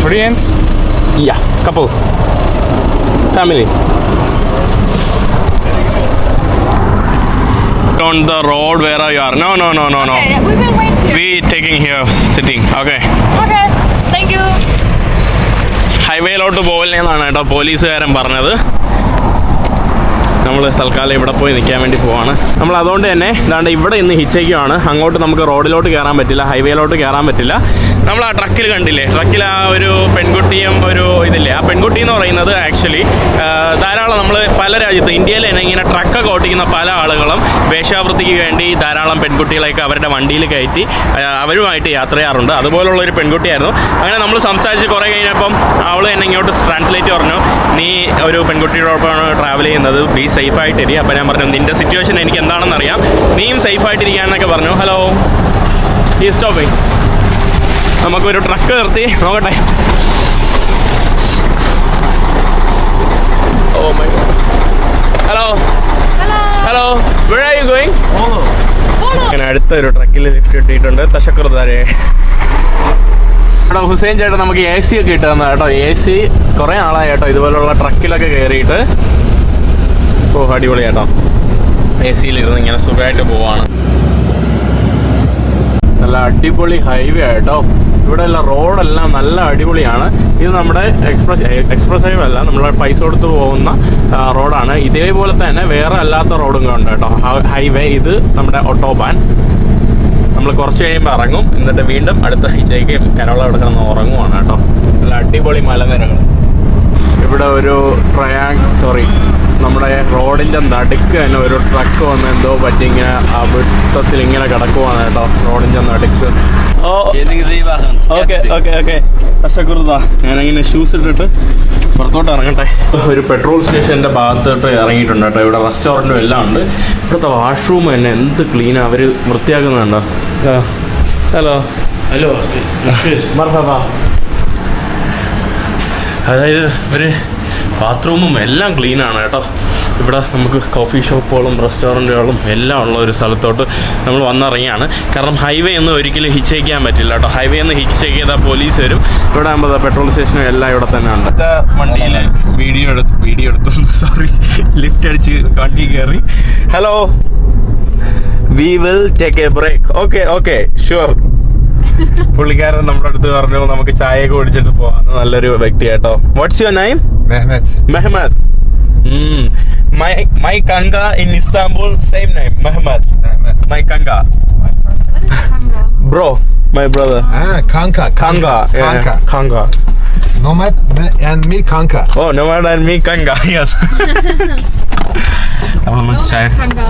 Friends? Yeah. Couple. Family. On the road where you are. No. Okay, we will wait here. We taking here, sitting. Okay. Okay. Thank you. ഹൈവേയിലോട്ട് പോകലെന്നാണ് കേട്ടോ പോലീസുകാരൻ പറഞ്ഞത്. നമ്മൾ തൽക്കാലം ഇവിടെ പോയി നിൽക്കാൻ വേണ്ടി പോവാണ്. നമ്മൾ അതുകൊണ്ട് തന്നെ ഇതാണ്ട് ഇവിടെ ഇന്ന് ഹിച്ചയ്ക്കുവാണ്. അങ്ങോട്ട് നമുക്ക് റോഡിലോട്ട് കയറാൻ പറ്റില്ല, ഹൈവേയിലോട്ട് കയറാൻ പറ്റില്ല. നമ്മൾ ആ ട്രക്കിൽ കണ്ടില്ലേ, ട്രക്കിൽ ആ ഒരു പെൺകുട്ടിയും ഒരു ഇതില്ലേ, ആ പെൺകുട്ടി എന്ന് പറയുന്നത് ആക്ച്വലി ധാരാളം നമ്മൾ പല രാജ്യത്ത് ഇന്ത്യയിൽ തന്നെ ഇങ്ങനെ ട്രക്കൊക്കെ ഓട്ടിക്കുന്ന പല ആളുകളും വേശ്യാവൃത്തിക്ക് വേണ്ടി ധാരാളം പെൺകുട്ടികളെയൊക്കെ അവരുടെ വണ്ടിയിൽ കയറ്റി അവരുമായിട്ട് യാത്ര ചെയ്യാറുണ്ട്. അതുപോലുള്ള ഒരു പെൺകുട്ടിയായിരുന്നു. അങ്ങനെ നമ്മൾ സംസാരിച്ച് കുറേ കഴിഞ്ഞപ്പം അവൾ എന്നെ ഇങ്ങോട്ട് ട്രാൻസ്ലേറ്റ് പറഞ്ഞു, നീ ഒരു പെൺകുട്ടിയോടൊപ്പമാണ് ട്രാവൽ ചെയ്യുന്നത്, ബി സേഫായിട്ടിരി. അപ്പോൾ ഞാൻ പറഞ്ഞു നിൻ്റെ സിറ്റുവേഷൻ എനിക്ക് എന്താണെന്ന് അറിയാം, നീയും സേഫായിട്ടിരിക്കാന്നൊക്കെ പറഞ്ഞു. ഹലോ, ഈ സ്റ്റോപ്പിങ്. നമുക്കൊരു ട്രക്ക് നിർത്തി നോക്കട്ടെ. Oh my God. Hello, where are you going? അങ്ങനെ അടുത്തൊരു ട്രക്കിൽ ലിഫ്റ്റ് കിട്ടിയിട്ടുണ്ട്. തശക്കുർദാരെ ഇവിടെ ഹുസൈൻ ചേട്ടൻ നമുക്ക് AC ഒക്കെ ഇട്ട് തന്ന കേട്ടോ. AC കുറേ ആളായി കേട്ടോ ഇതുപോലുള്ള ട്രക്കിലൊക്കെ കയറിയിട്ട്. ഓ അടിപൊളി കേട്ടോ, AC-ലിരുന്ന് ഇങ്ങനെ സുഖമായിട്ട് പോവാണ്. നല്ല അടിപൊളി ഹൈവേ ആയിട്ടോ. ഇവിടെ ഉള്ള റോഡെല്ലാം നല്ല അടിപൊളിയാണ്. ഇത് നമ്മുടെ എക്സ്പ്രസ് ഹൈവേ അല്ല, നമ്മുടെ പൈസ കൊടുത്ത് പോകുന്ന റോഡാണ്. ഇതേപോലെ തന്നെ വേറെ അല്ലാത്ത റോഡും ഉണ്ട് കേട്ടോ, ഹൈവേ. ഇത് നമ്മുടെ ഓട്ടോബാൻ. നമ്മൾ കുറച്ച് കഴിയുമ്പോൾ ഇറങ്ങും, എന്നിട്ട് വീണ്ടും അടുത്ത ഹിച്ചയ്ക്ക് കരോള അവിടെ കിടന്ന് ഉറങ്ങുവാണ് കേട്ടോ. നല്ല അടിപൊളി മലനിരകൾ. ഇവിടെ ഒരു നമ്മുടെ റോഡിൻ്റെ നടുക്ക് തന്നെ ഒരു ട്രക്ക് വന്ന് എന്തോ പറ്റി ഇങ്ങനെ അബദ്ധത്തിൽ ഇങ്ങനെ കിടക്കുവാണ് കേട്ടോ, റോഡിൻ്റെ നടുക്ക്. ഓക്കെ തശക്കുർദ. ഞാനിങ്ങനെ ഷൂസ് ഇട്ടിട്ട് പുറത്തോട്ട് ഇറങ്ങട്ടെ. ഒരു പെട്രോൾ സ്റ്റേഷൻ്റെ ഭാഗത്തോട്ട് ഇറങ്ങിയിട്ടുണ്ട് കേട്ടോ. ഇവിടെ റെസ്റ്റോറൻറ്റും എല്ലാം ഉണ്ട്. ഇവിടുത്തെ വാഷ്റൂം തന്നെ എന്ത് ക്ലീനാണ്, അവർ വൃത്തിയാക്കുന്നുണ്ടോ. ഹലോ മർഹബ. അതായത് ഒരു ബാത്റൂമും എല്ലാം ക്ലീനാണ് കേട്ടോ. ഇവിടെ നമുക്ക് കോഫി ഷോപ്പുകളും റെസ്റ്റോറൻറ്റുകളും എല്ലാം ഉള്ള ഒരു സ്ഥലത്തോട്ട് നമ്മൾ വന്നിറങ്ങിയാണ്. കാരണം ഹൈവേ ഒന്നും ഒരിക്കലും ഹിച്ചയ്ക്കാൻ പറ്റില്ല കേട്ടോ. ഹൈവേ ഒന്ന് ഹിച്ചേക്ക് ചെയ്താൽ പോലീസ് വരും. ഇവിടെ ആകുമ്പോൾ പെട്രോൾ സ്റ്റേഷനും എല്ലാം ഇവിടെ തന്നെ ഉണ്ട്. വണ്ടിയിൽ വീഡിയോ എടുത്തു ലിഫ്റ്റ് അടിച്ച് വണ്ടി കയറി. Hello, we will take a break. Okay sure. പുള്ളിക്കാരൻ നമ്മുടെ അടുത്ത് പറഞ്ഞു നമുക്ക് ചായയൊക്കെ കുടിച്ചിട്ട് പോവാം. നല്ലൊരു വ്യക്തി കേട്ടോ. What's your name? Mehmet. Mehmet. My kanga in Istanbul, same name, Mehmet. Mehmet. My kanga. Bro, my brother. Kanka. Kanga. Yeah, Kanka. Kanga. Nomad and me kanka. Oh, Nomad and me kanga. Yes. അപ്പോൾ നമ്മൾ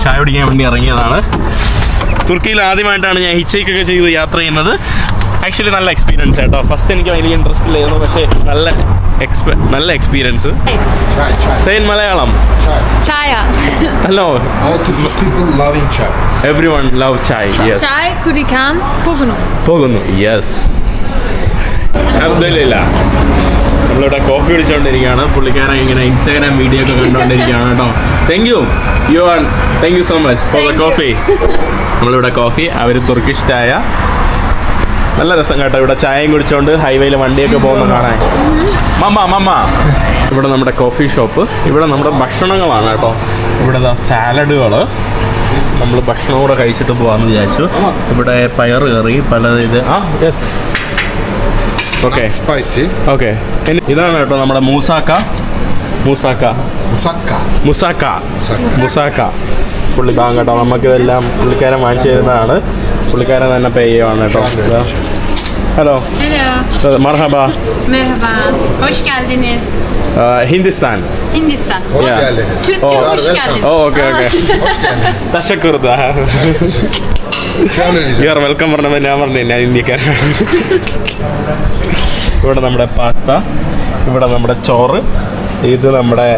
ചായ കുടിക്കാൻ വേണ്ടി ഇറങ്ങിയതാണ്. തുർക്കിയിൽ ആദ്യമായിട്ടാണ് ഞാൻ ഹിച്ചൈക്കൊക്കെ ചെയ്ത് യാത്ര ചെയ്യുന്നത്. ആക്ച്വലി നല്ല എക്സ്പീരിയൻസ് കേട്ടോ. ഫസ്റ്റ് എനിക്ക് വലിയ ഇൻട്രസ്റ്റ് ഇല്ലായിരുന്നു, പക്ഷേ നല്ല എക്സ്പീരിയൻസ്. സെയിൻ Malayalam. Chaya. Hello. All Turkish people loving chai. Everyone love chai. Yes. Chai kudikan പോകുന്നു. യെസ്. അൽഹംദുലില്ലാ. നമ്മളിവിടെ കോഫി കുടിച്ചുകൊണ്ടിരിക്കുകയാണ്. പുള്ളിക്കാരൻ ഇങ്ങനെ ഇൻസ്റ്റാഗ്രാം വീഡിയോ ഒക്കെ കണ്ടുകൊണ്ടിരിക്കുകയാണ് കേട്ടോ. Thank you so much for the coffee. നമ്മളിവിടെ കോഫി, അവർ തുർക്കിഷ് ചായ. നല്ല രസം കേട്ടോ. ഇവിടെ ചായയും കുടിച്ചുകൊണ്ട് ഹൈവേയിൽ വണ്ടിയൊക്കെ പോകുന്ന കാണാൻ. മമ്മ ഇവിടെ നമ്മുടെ കോഫി ഷോപ്പ്. ഇവിടെ നമ്മുടെ ഭക്ഷണങ്ങളാണ് കേട്ടോ. ഇവിടെ സാലഡുകൾ. നമ്മൾ ഭക്ഷണം കൂടെ കഴിച്ചിട്ട് പോകാമെന്ന് വിചാരിച്ചു. ഇവിടെ പയർ കറി പല ഇത്. യെസ്. Okay Spicy. ഓക്കെ. ഇതാണ് കേട്ടോ നമ്മുടെ മൂസാക്ക. Musakka. പുള്ളി കേട്ടോ. നമുക്കിതെല്ലാം പുള്ളിക്കാരൻ വാങ്ങിച്ചു തരുന്നതാണ്. പുള്ളിക്കാരൻ തന്നെ പേ ചെയ്യുവാണ് കേട്ടോ. ഹലോ. മർഹബ. Merhaba, hoş geldiniz. Hindustan. Hindistan. Hoş Yeah. geldiniz. Türkçe Oh, hoş welcome. geldin. Okay. തശക്കുറുദ. യു ആർ വെൽക്കം പറഞ്ഞപ്പോൾ ഞാൻ പറഞ്ഞു ഞാൻ ഇന്ത്യക്കാരനാണ്. ഇവിടെ നമ്മുടെ പാസ്ത, ഇവിടെ നമ്മുടെ ചോറ്, ഇത് നമ്മുടെ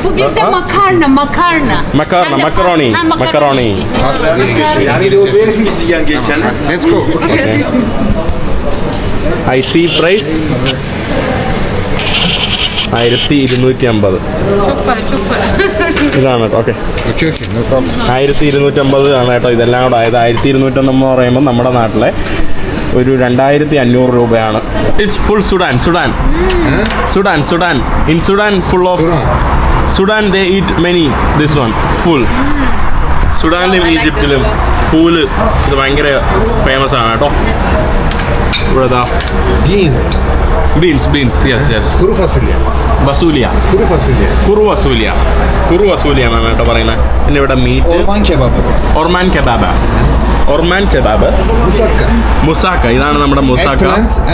Bu bizde makarna. makaroni. Yani de o vermişti geçen. Let's go. Okay. I see price 1250. Çok para. ഇതാണ് കേട്ടോ. ഓക്കെ. Okay. No problem. 1250 ആണ് കേട്ടോ. ഇതെല്ലാം കൂടെ ആയത് 1250 എന്ന് പറയുമ്പോൾ നമ്മുടെ നാട്ടിലെ ഒരു 2500 രൂപയാണ്. It's ful Sudan. In Sudan ful of Sudan they eat many this one ful. സുഡാനിലും ഈജിപ്തിലും ഫൂല് ഇത് ഭയങ്കര ഫേമസ് ആണ് കേട്ടോ. ഇവിടെ ബീൻസ് യെസ്. Kuru fasulye. ബസൂലിയ. കുറുവസൂലിയ എന്നാണ് കേട്ടോ പറയുന്നത്. പിന്നെ ഇവിടെ മീറ്റ്. ഒർമാൻ കെബാബ്. മുസാക്ക. ഇതാണ് നമ്മുടെ മുസാക്ക.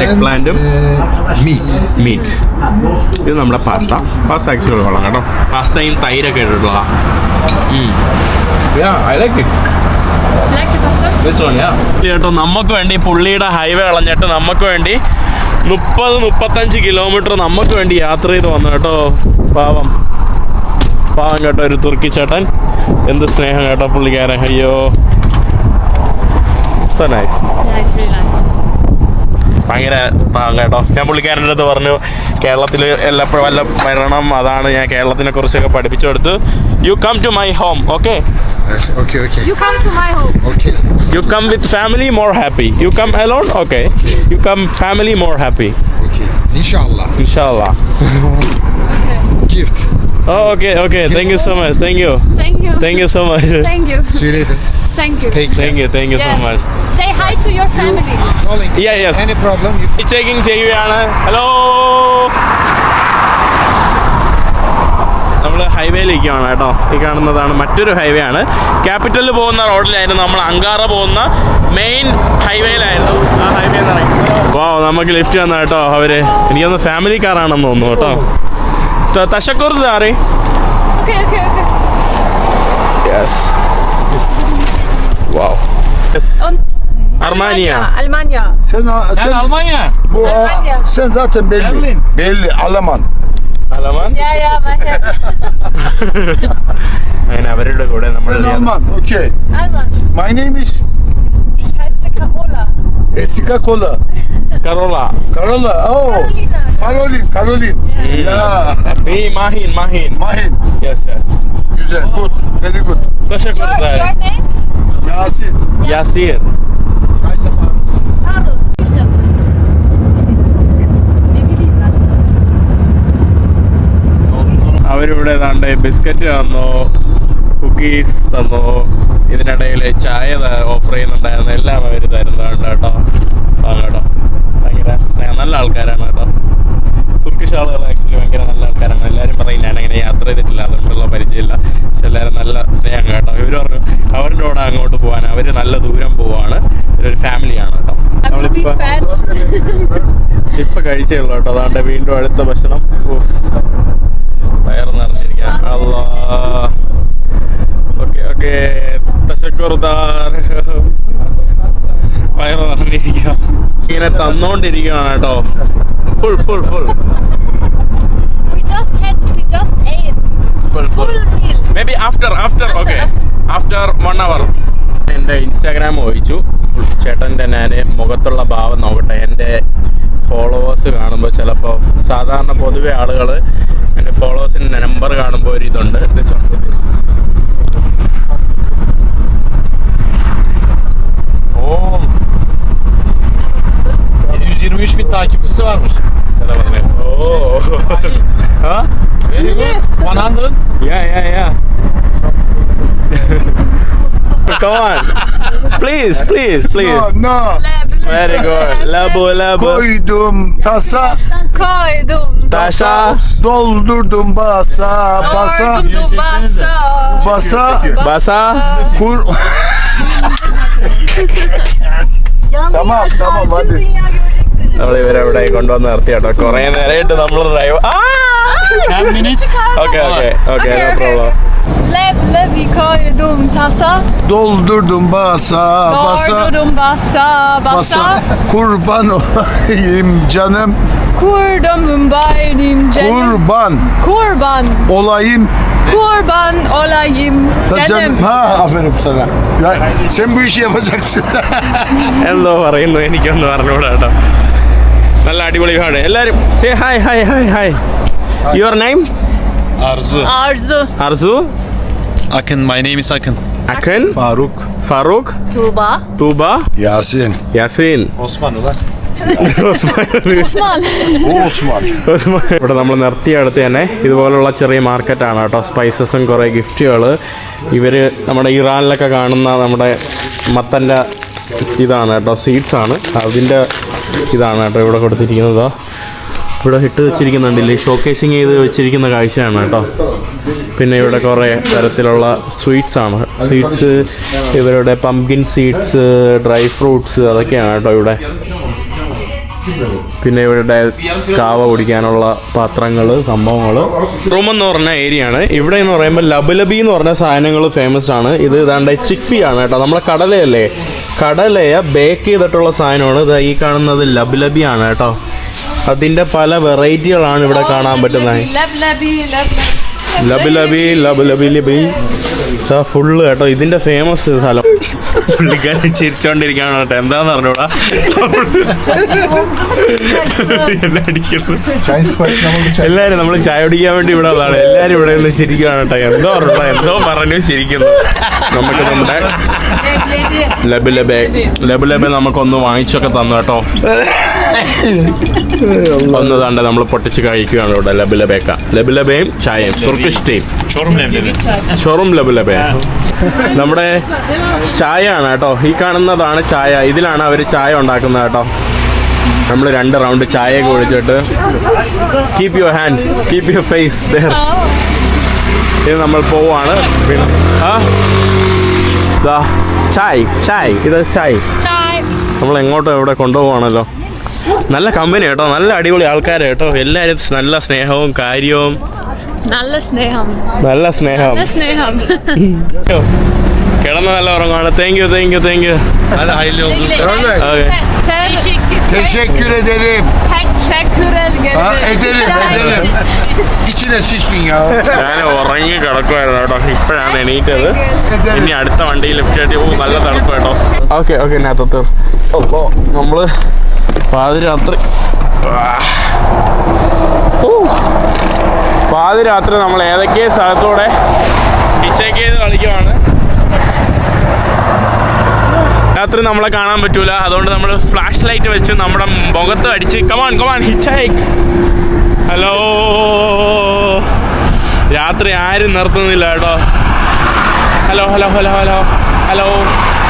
എഗ് പ്ലാന്റും മീറ്റ്. ഇത് നമ്മുടെ പാസ്ത ആക്ച്വലി കൊള്ളാം കേട്ടോ. പാസ്തയും തൈരൊക്കെ ഇട്ടിട്ടുള്ളതാ. I like it. Like the pasta? This one, yeah. കേട്ടോ നമുക്ക് വേണ്ടി പുള്ളിയുടെ ഹൈവേ കളഞ്ഞിട്ട് നമുക്ക് വേണ്ടി 30-35 കിലോമീറ്റർ നമുക്ക് വേണ്ടി യാത്ര ചെയ്ത് വന്നു കേട്ടോ. പാവം കേട്ടോ ഒരു തുർക്കി ചേട്ടൻ. എന്ത് സ്നേഹം കേട്ടോ പുള്ളിക്കാരൻ. അയ്യോ so nice. Yeah, it's really nice. ഭയങ്കര പാവം കേട്ടോ. ഞാൻ പുള്ളിക്കാരൻ്റെ അടുത്ത് പറഞ്ഞു കേരളത്തിൽ എല്ലാപ്പോഴും വല്ല വരണം, അതാണ് ഞാൻ കേരളത്തിനെ കുറിച്ചൊക്കെ പഠിപ്പിച്ചു കൊടുത്തു. You come to my home. Okay. Okay. You come to my home. Okay. You come with family, more happy. You come alone, okay. You come family, more happy. Okay. Inshallah. Gift. Oh, okay. Thank you so much. Thank you so much. See you later. Thank you. Thank you so Yes. much. Say hi to your family. Calling. Yes. Any problem? Checking ചെയ്യുകയാണ്. Hello. നമ്മൾ ഹൈവേയിലേക്കാണ് കേട്ടോ. ഈ കാണുന്നതാണ് മറ്റൊരു highway ആണ്. ക്യാപിറ്റലിൽ പോകുന്ന റോഡിലായിരുന്നു. നമ്മൾ Ankara പോകുന്ന മെയിൻ ഹൈവേയിലായിരുന്നു. ആ ഹൈവേ എന്ന് പറയുന്നത്. വാ നമുക്ക് ലിഫ്റ്റ് തന്ന കേട്ടോ അവര്. എനിക്കൊന്ന് ഫാമിലി കാറാണെന്ന് തോന്നുന്നു കേട്ടോ. തശക്കുർ ദാറി. Okay. Yes. Wow. Yes. Armanya. Almanya. Sen Almanya. sen zaten belli Alman. Yeah, അങ്ങനെ അവരുടെ കൂടെ നമ്മൾ Sen Alman. Okay. Alman. My name is Ich heiße Carola. Esika Kola. കറോള. Carola. Oh. Caroline. Yeah. Me Mahin. Mahin. Yes. Güzel. Good. Very good. Teşekkür Your ederim. name? Yasin. Yasir. Nice of you. Harun. അവരിവിടെ ഏതാണ്ട് biscuit തന്നു, cookies തന്നു, ഇതിനിടയിൽ ചായ offer ചെയ്യുന്നുണ്ടായിരുന്നു. എല്ലാം അവർ തരുന്നുണ്ട് കേട്ടോ. കേട്ടോ ഭയങ്കര നല്ല ആൾക്കാരാണ് കേട്ടോ. തുർക്കിഷ് ആളുകൾ ആക്ച്വലി ഭയങ്കര നല്ല ആൾക്കാരാണ്. എല്ലാവരും പറയും ഞാനങ്ങനെ യാത്ര ചെയ്തിട്ടില്ല, അതുകൊണ്ടുള്ള പരിചയമില്ല. പക്ഷെ എല്ലാവരും നല്ല സ്നേഹം കേട്ടോ. ഇവർ പറഞ്ഞു അവരുടെ കൂടെ അങ്ങോട്ട് പോകാൻ. അവർ നല്ല ദൂരം പോവാണ്. ഇവരൊരു ഫാമിലിയാണ് കേട്ടോ. ഇപ്പൊ കഴിച്ചേ ഉള്ളൂ കേട്ടോ. അതാണ്ട് വീണ്ടും അടുത്ത ഭക്ഷണം. വയറ് നിറഞ്ഞിരിക്കാം. ഓക്കെ വയറ് നിറഞ്ഞിരിക്കാം. ഇങ്ങനെ തന്നോണ്ടിരിക്കുകയാണ് കേട്ടോ. Full We just ate. Full meal. Maybe after okay. After 1 hour. എൻ്റെ ഇൻസ്റ്റാഗ്രാം ഒഴിച്ചു. ചേട്ടൻ്റെ ഞാൻ മുഖത്തുള്ള ഭാവം നോക്കട്ടെ. എൻ്റെ ഫോളോവേഴ്സ് കാണുമ്പോൾ ചിലപ്പോൾ സാധാരണ പൊതുവെ ആളുകൾ എൻ്റെ ഫോളോവേഴ്സിൻ്റെ നമ്പർ കാണുമ്പോൾ ഒരു ഇതുണ്ട്. Oo. 723.000 takipçisi varmış. Oh. Ha? Very good. 100. Yeah. Come on. Please. No. Very good. Labu. Koydum tasa, Koydum. Taşa. doldurdum basa. Koydum basa. Basa. Kur. Tamam hadi. നമ്മൾ ഇവരെവിടെ കൊണ്ടുവന്ന് നിർത്തി കേട്ടോ. കുറെ നേരമായിട്ട് നമ്മൾ drive. 10 minutes. Okay no problem. Leblebi koydum tasa. Doldurdum basa. Koydum basa. Kurban olayım canım. Kurdum benim canım. Kurban Olayım. Canım. Ha aferin sana. Ya, sen bu işi yapacaksın. എന്തോ പറയുന്നു എനിക്കൊന്നും അറിഞ്ഞൂടാ കേട്ടോ. നല്ല അടിപൊളി ആണ്. എല്ലാരും say hi. Your name? Arzu. Akın. My name is Akın. Akın. Faruk. Tuğba. Yasin. Yasin. Osman ulan. Osman. ഇവിടെ നമ്മൾ നിർത്തിയ അടുത്ത് തന്നെ ഇതുപോലുള്ള ചെറിയ മാർക്കറ്റാണ് കേട്ടോ. സ്പൈസസും കുറേ ഗിഫ്റ്റുകൾ. ഇവർ നമ്മുടെ ഇറാനിലൊക്കെ കാണുന്ന നമ്മുടെ മത്തൻ്റെ ഇതാണ് കേട്ടോ. സീഡ്സ് ആണ്. അതിൻ്റെ ഇതാണ് കേട്ടോ ഇവിടെ കൊടുത്തിരിക്കുന്നത്. ഇവിടെ ഇട്ട് വെച്ചിരിക്കുന്നുണ്ടല്ലേ, ഷോക്കേസിങ് ചെയ്ത് വെച്ചിരിക്കുന്ന കാഴ്ചയാണ് കേട്ടോ. പിന്നെ ഇവിടെ കുറേ തരത്തിലുള്ള സ്വീറ്റ്സ് ആണ്. സ്വീറ്റ്സ് ഇവരുടെ പംകിൻ സീഡ്സ്, ഡ്രൈ ഫ്രൂട്ട്സ് അതൊക്കെയാണ് കേട്ടോ ഇവിടെ. പിന്നെ ഇവരുടെ കാവ കുടിക്കാനുള്ള പാത്രങ്ങൾ, സംഭവങ്ങൾ. റൂം എന്ന് പറഞ്ഞ ഏരിയ ആണ്. ഇവിടെ എന്ന് പറയുമ്പോൾ ലബുലബി എന്ന് പറഞ്ഞ സാധനങ്ങൾ ഫേമസ് ആണ്. ഇത് ഇതാണ്ട് ചിക്പി ആണ് കേട്ടോ. നമ്മളെ കടലയല്ലേ, കടലയെ ബേക്ക് ചെയ്തിട്ടുള്ള സാധനമാണ്. ഇത് ഈ കാണുന്നത് ലബുലബി ആണ് കേട്ടോ. അതിൻ്റെ പല വെറൈറ്റികളാണ് ഇവിടെ കാണാൻ പറ്റുന്നത്. ലബുലബി ഫുള്ള് കേട്ടോ. ഇതിൻ്റെ ഫേമസ് സ്ഥലം. പുള്ളിക്കാരൻ ചിരിച്ചോണ്ടിരിക്കുകയാണ് കേട്ടോ. എന്താന്ന് പറഞ്ഞൂടാ എന്നെ അടിക്കുന്നു. എല്ലാവരും നമ്മൾ ചായ കുടിക്കാൻ വേണ്ടി ഇവിടെ അതാണ്. എല്ലാവരും ഇവിടെ നിന്ന് ചിരിക്കുകയാണ് കേട്ടോ. എന്തോ പറഞ്ഞു ചിരിക്കുന്നു. നമുക്ക് നമ്മുടെ ലബുലബെ നമുക്കൊന്ന് വാങ്ങിച്ചൊക്കെ തന്നു കേട്ടോ. ഒന്ന് തണ്ട് നമ്മൾ പൊട്ടിച്ച് കഴിക്കുകയാണ് ഇവിടെ. ലബുലബയും ചായയും തുർക്കിഷ് ടീം. ചോറും ലബുലബേ നമ്മുടെ ചായ ആണ് കേട്ടോ. ഈ കാണുന്നതാണ് ചായ. ഇതിലാണ് അവർ ചായ ഉണ്ടാക്കുന്നത് കേട്ടോ. നമ്മൾ 2 റൗണ്ട് ചായയൊക്കെ ഒഴിച്ചിട്ട് keep your hand, keep your face there. ഇത് നമ്മൾ പോവാണ്. പിന്നെ ചായ് ഇത് ചായ്. നമ്മൾ എങ്ങോട്ടോ ഇവിടെ കൊണ്ടുപോവാണല്ലോ. നല്ല കമ്പനി കേട്ടോ. നല്ല അടിപൊളി ആൾക്കാർ കേട്ടോ. എല്ലാവരും നല്ല സ്നേഹവും കാര്യവും. നല്ല സ്നേഹം. കിടന്ന നല്ല ഉറങ്ങാണ്. Thank you. Hadi hayırlı yolculuk. Okay. Teşekkür ederim. Ha, ederim. İçine sıçtın ya. ഞാൻ ഉറങ്ങി കിടക്കുമായിരുന്നു കേട്ടോ. ഇപ്പോഴാണ് എണീറ്റത്. ഇനി അടുത്ത വണ്ടി ലിഫ്റ്റ് ആയിട്ട് നല്ല തണുപ്പ് കേട്ടോ. ഓക്കെ നാത്തത്ത് നമ്മള് പാതിരാത്രി നമ്മൾ ഏതൊക്കെ സ്ഥലത്തൂടെ ഹിച്ചേക്ക് ചെയ്ത് കളിക്കുവാണ്. രാത്രി നമ്മളെ കാണാൻ പറ്റൂല. അതുകൊണ്ട് നമ്മൾ ഫ്ലാഷ് ലൈറ്റ് വെച്ച് നമ്മുടെ മുഖത്ത് അടിച്ച് കമാൻ ഹിച്ചേക്ക്. ഹലോ. രാത്രി ആരും നിർത്തുന്നില്ല കേട്ടോ. Hello Hello.